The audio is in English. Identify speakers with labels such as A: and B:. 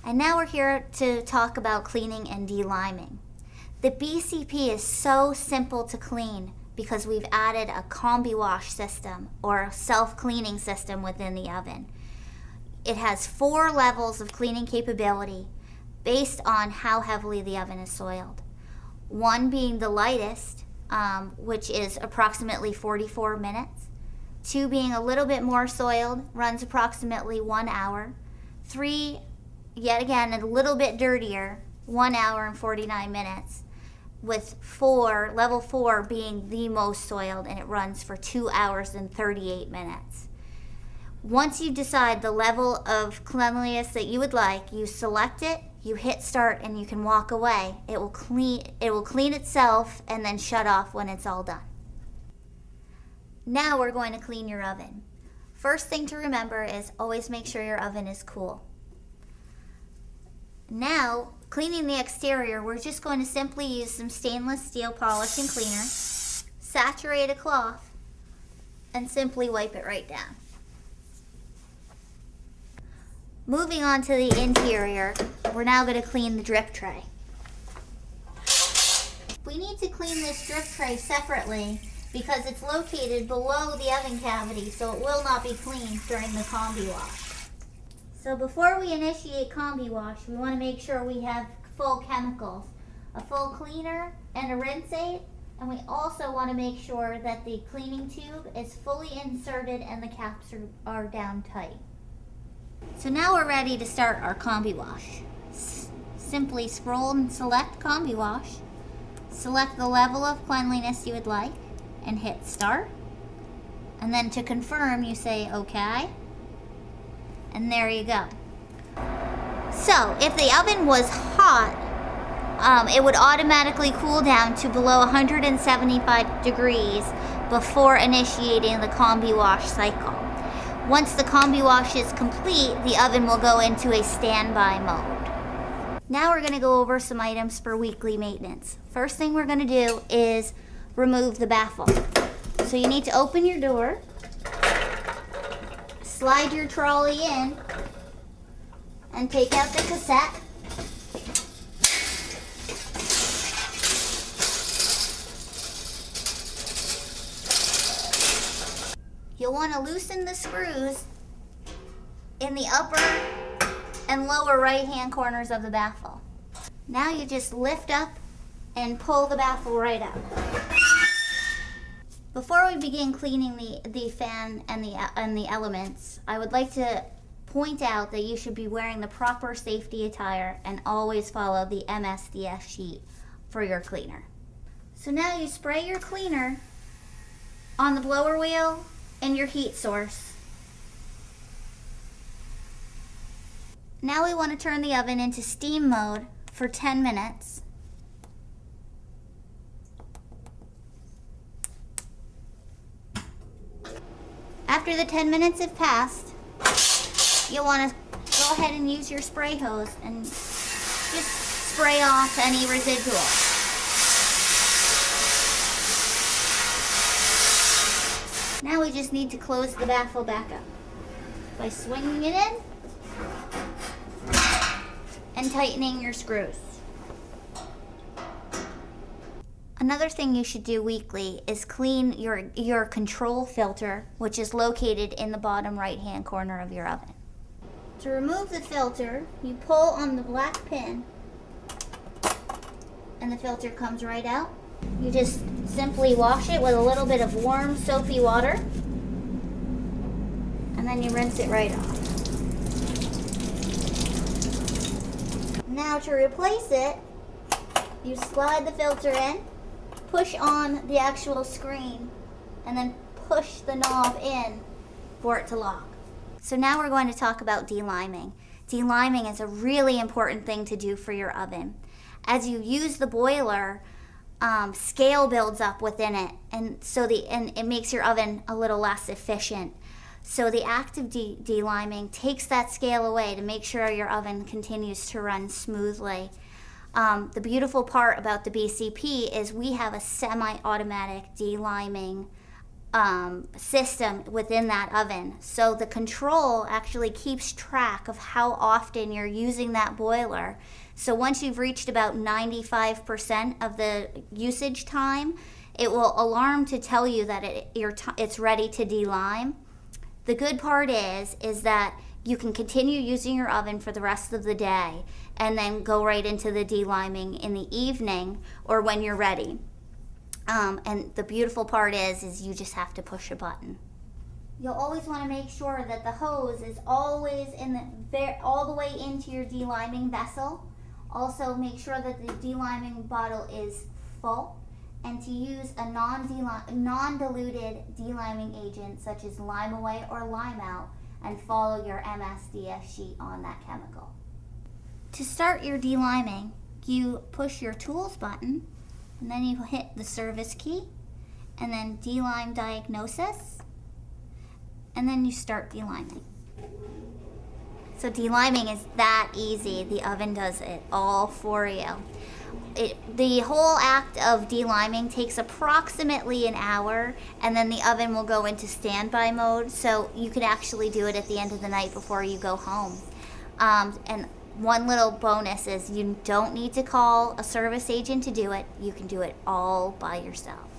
A: And now we're here to talk about cleaning and deliming. The BCP is so simple to clean because we've added a combi wash system or a self-cleaning system within the oven. It has 4 levels of cleaning capability based on how heavily the oven is soiled. 1 being the lightest, which is approximately 44 minutes. 2 being a little bit more soiled, runs approximately 1 hour. 3, yet again, a little bit dirtier, 1 hour and 49 minutes. With 4, level 4 being the most soiled, and it runs for 2 hours and 38 minutes. Once you decide the level of cleanliness that you would like, you select it, you hit start, and you can walk away. It will clean itself and then shut off when it's all done. Now we're going to clean your oven. First thing to remember is always make sure your oven is cool. Now, cleaning the exterior, we're just going to simply use some stainless steel polish and cleaner, saturate a cloth, and simply wipe it right down. Moving on to the interior, we're now going to clean the drip tray. We need to clean this drip tray separately because it's located below the oven cavity, so it will not be cleaned during the combi wash. So before we initiate combi wash, we want to make sure we have full chemicals, a full cleaner and a rinse aid, and we also want to make sure that the cleaning tube is fully inserted and the caps are down tight. So now we're ready to start our combi wash. Simply scroll and select combi wash, select the level of cleanliness you would like, and hit start. And then to confirm, you say okay. And there you go. So if the oven was hot, it would automatically cool down to below 175 degrees before initiating the combi wash cycle. Once the combi wash is complete, the oven will go into a standby mode. Now we're going to go over some items for weekly maintenance. First thing we're going to do is remove the baffle. So you need to open your door, slide your trolley in, and take out the cassette. You'll want to loosen the screws in the upper and lower right-hand corners of the baffle. Now you just lift up and pull the baffle right out. Before we begin cleaning the fan and the elements, I would like to point out that you should be wearing the proper safety attire and always follow the MSDS sheet for your cleaner. So now you spray your cleaner on the blower wheel and your heat source. Now we want to turn the oven into steam mode for 10 minutes. After the 10 minutes have passed, you'll want to go ahead and use your spray hose and just spray off any residual. Now we just need to close the baffle back up by swinging it in and tightening your screws. Another thing you should do weekly is clean your control filter, which is located in the bottom right-hand corner of your oven. To remove the filter, you pull on the black pin and the filter comes right out. You just simply wash it with a little bit of warm, soapy water, and then you rinse it right off. Now to replace it, you slide the filter in, push on the actual screen, and then push the knob in for it to lock. So now we're going to talk about deliming. Deliming is a really important thing to do for your oven. As you use the boiler, scale builds up within it, and it makes your oven a little less efficient. So the act of deliming takes that scale away to make sure your oven continues to run smoothly. The beautiful part about the BCP is we have a semi-automatic deliming system within that oven. So the control actually keeps track of how often you're using that boiler. So once you've reached about 95% of the usage time, it will alarm to tell you that it's ready to delime. The good part is that you can continue using your oven for the rest of the day and then go right into the deliming in the evening or when you're ready. And the beautiful part is you just have to push a button. You'll always want to make sure that the hose is always all the way into your deliming vessel. Also, make sure that the deliming bottle is full, and to use a non-diluted deliming agent such as Lime Away or Lime Out, and follow your MSDS sheet on that chemical. To start your deliming, you push your tools button, and then you hit the service key, and then delime diagnosis, and then you start deliming. So deliming is that easy. The oven does it all for you. The whole act of deliming takes approximately an hour, and then the oven will go into standby mode, so you could actually do it at the end of the night before you go home. And one little bonus is you don't need to call a service agent to do it. You can do it all by yourself.